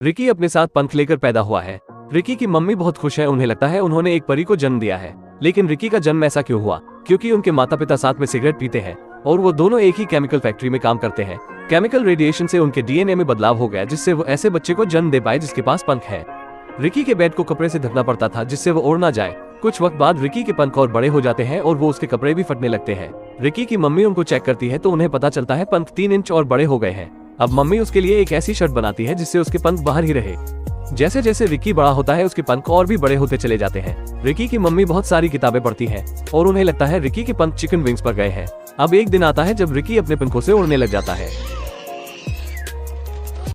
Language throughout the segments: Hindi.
रिकी अपने साथ पंख लेकर पैदा हुआ है। रिकी की मम्मी बहुत खुश है, उन्हें लगता है उन्होंने एक परी को जन्म दिया है। लेकिन रिकी का जन्म ऐसा क्यों हुआ? क्योंकि उनके माता पिता साथ में सिगरेट पीते हैं और वो दोनों एक ही केमिकल फैक्ट्री में काम करते हैं। केमिकल रेडिएशन से उनके डीएनए में बदलाव हो गया, जिससे वो ऐसे बच्चे को जन्म दे पाए जिसके पास पंख है। रिकी के बेड को कपड़े से ढकना पड़ता था जिससे वो उड़ ना जाए। कुछ वक्त बाद रिकी के पंख और बड़े हो जाते हैं और वो उसके कपड़े भी फटने लगते हैं। रिकी की मम्मी उनको चेक करती है तो उन्हें पता चलता है पंख 3 इंच और बड़े हो गए हैं। अब मम्मी उसके लिए एक ऐसी शर्ट बनाती है जिससे उसके पंख बाहर ही रहे। जैसे जैसे रिकी बड़ा होता है उसके पंख और भी बड़े होते चले जाते हैं। रिकी की मम्मी बहुत सारी किताबें पढ़ती है और उन्हें लगता है रिकी के पंख चिकन विंग्स पर गए हैं। अब एक दिन आता है जब रिकी अपने पंखों से उड़ने लग जाता है।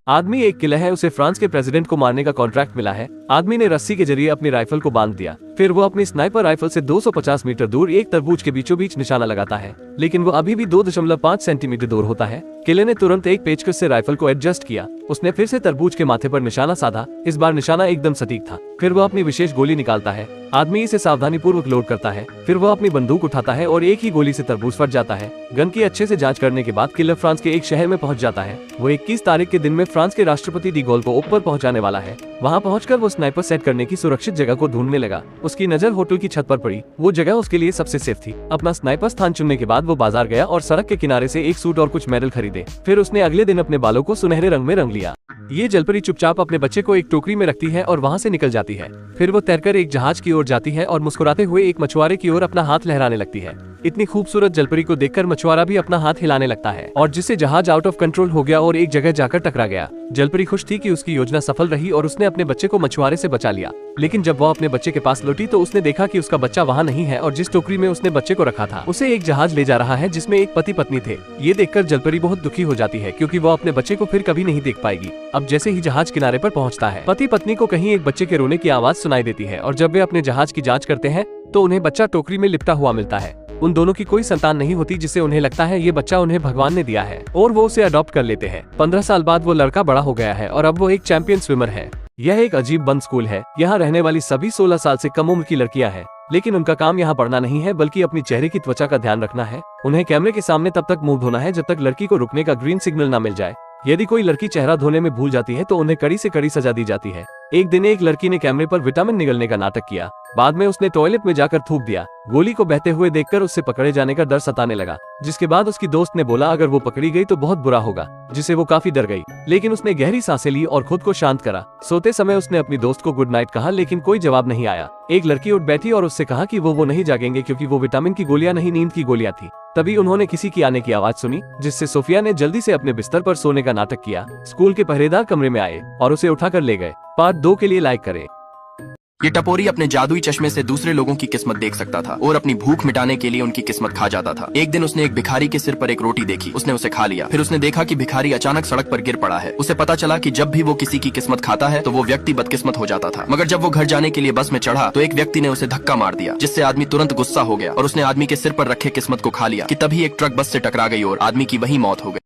आदमी एक किलर है, उसे फ्रांस के प्रेसिडेंट को मारने का कॉन्ट्रैक्ट मिला है। आदमी ने रस्सी के जरिए अपनी राइफल को बांध दिया, फिर वो अपनी स्नाइपर राइफल से 250 मीटर दूर एक तरबूज के बीचों बीच निशाना लगाता है, लेकिन वो अभी भी 2.5 सेंटीमीटर दूर होता है। किले ने तुरंत एक पेचकस से राइफल को एडजस्ट किया। उसने फिर से तरबूज के माथे पर निशाना साधा। इस बार निशाना एकदम सटीक था। फिर वो अपनी विशेष गोली निकालता है। आदमी इसे सावधानी पूर्वक लोड करता है, फिर वो अपनी बंदूक उठाता है और एक ही गोली से तरबूज फट जाता है। गन की अच्छे से जांच करने के बाद किलर फ्रांस के एक शहर में पहुंच जाता है। वो 21 तारीख के दिन में फ्रांस के राष्ट्रपति डी गॉल को ऊपर पहुंचाने वाला है। वहां पहुंचकर वो स्नाइपर सेट करने की सुरक्षित जगह को ढूंढने लगा। उसकी नजर होटल की छत पर पड़ी। वो जगह उसके लिए सबसे सेफ थी। अपना स्नाइपर स्थान चुनने के बाद वो बाजार गया और सड़क के किनारे से एक सूट और कुछ मेडल खरीदे। फिर उसने अगले दिन अपने बालों को सुनहरे रंग में रंग लिया। ये जलपरी चुपचाप अपने बच्चे को एक टोकरी में रखती है और वहाँ से निकल जाती है। फिर वो तैरकर एक जहाज की ओर जाती है और मुस्कुराते हुए एक मछुआरे की ओर अपना हाथ लहराने लगती है। इतनी खूबसूरत जलपरी को देखकर मछुआरा भी अपना हाथ हिलाने लगता है और जिससे जहाज आउट ऑफ कंट्रोल हो गया और एक जगह जाकर टकरा गया। जलपरी खुश थी कि उसकी योजना सफल रही और उसने अपने बच्चे को मछुआरे से बचा लिया। लेकिन जब वो अपने बच्चे के पास लौटी तो उसने देखा कि उसका बच्चा वहाँ नहीं है और जिस टोकरी में उसने बच्चे को रखा था उसे एक जहाज ले जा रहा है जिसमें एक पति पत्नी थे। ये देखकर जलपरी बहुत दुखी हो जाती है क्योंकि वो अपने बच्चे को फिर कभी नहीं देख पाएगी। अब जैसे ही जहाज किनारे पर पहुंचता है, पति पत्नी को कहीं एक बच्चे के रोने की आवाज सुनाई देती है और जब वे अपने जहाज की जांच करते हैं तो उन्हें बच्चा टोकरी में लिपटा हुआ मिलता है। उन दोनों की कोई संतान नहीं होती, जिससे उन्हें लगता है ये बच्चा उन्हें भगवान ने दिया है और वो उसे अडॉप्ट कर लेते हैं। 15 साल बाद वो लड़का बड़ा हो गया है और अब वो एक चैंपियन स्विमर है। यह एक अजीब बंद स्कूल है। यहाँ रहने वाली सभी 16 साल से कम उम्र की लड़कियाँ हैं, लेकिन उनका काम यहाँ पढ़ना नहीं है बल्कि अपनी चेहरे की त्वचा का ध्यान रखना है। उन्हें कैमरे के सामने तब तक मुंह धोना है जब तक लड़की को रुकने का ग्रीन सिग्नल न मिल जाए। यदि कोई लड़की चेहरा धोने में भूल जाती है तो उन्हें कड़ी से कड़ी सजा दी जाती है। एक दिन एक लड़की ने कैमरे पर विटामिन निगलने का नाटक किया। बाद में उसने टॉयलेट में जाकर थूक दिया। गोली को बहते हुए देखकर उससे पकड़े जाने का डर सताने लगा, जिसके बाद उसकी दोस्त ने बोला अगर वो पकड़ी गई तो बहुत बुरा होगा, जिससे वो काफी डर गई। लेकिन उसने गहरी सांसें ली और खुद को शांत करा। सोते समय उसने अपनी दोस्त को गुड नाइट कहा, लेकिन कोई जवाब नहीं आया। एक लड़की उठ बैठी और उससे कहा कि वो नहीं जागेंगे क्योंकि वो विटामिन की गोलियां नहीं, नींद की गोलियां थी। तभी उन्होंने किसी की आने की आवाज सुनी, जिससे सोफिया ने जल्दी से अपने बिस्तर पर सोने का नाटक किया। स्कूल के पहरेदार कमरे में आए और उसे उठाकर ले गए। पार्ट 2 के लिए लाइक करें। ये टपोरी अपने जादुई चश्मे से दूसरे लोगों की किस्मत देख सकता था और अपनी भूख मिटाने के लिए उनकी किस्मत खा जाता था। एक दिन उसने एक भिखारी के सिर पर एक रोटी देखी। उसने उसे खा लिया। फिर उसने देखा कि भिखारी अचानक सड़क पर गिर पड़ा है। उसे पता चला कि जब भी वो किसी की किस्मत खाता है तो वो व्यक्ति बदकिस्मत हो जाता था। मगर जब वो घर जाने के लिए बस में चढ़ा तो एक व्यक्ति ने उसे धक्का मार दिया, जिससे आदमी तुरंत गुस्सा हो गया और उसने आदमी के सिर पर रखे किस्मत को खा लिया कि तभी एक ट्रक बस से टकरा गई और आदमी की वही मौत हो गई।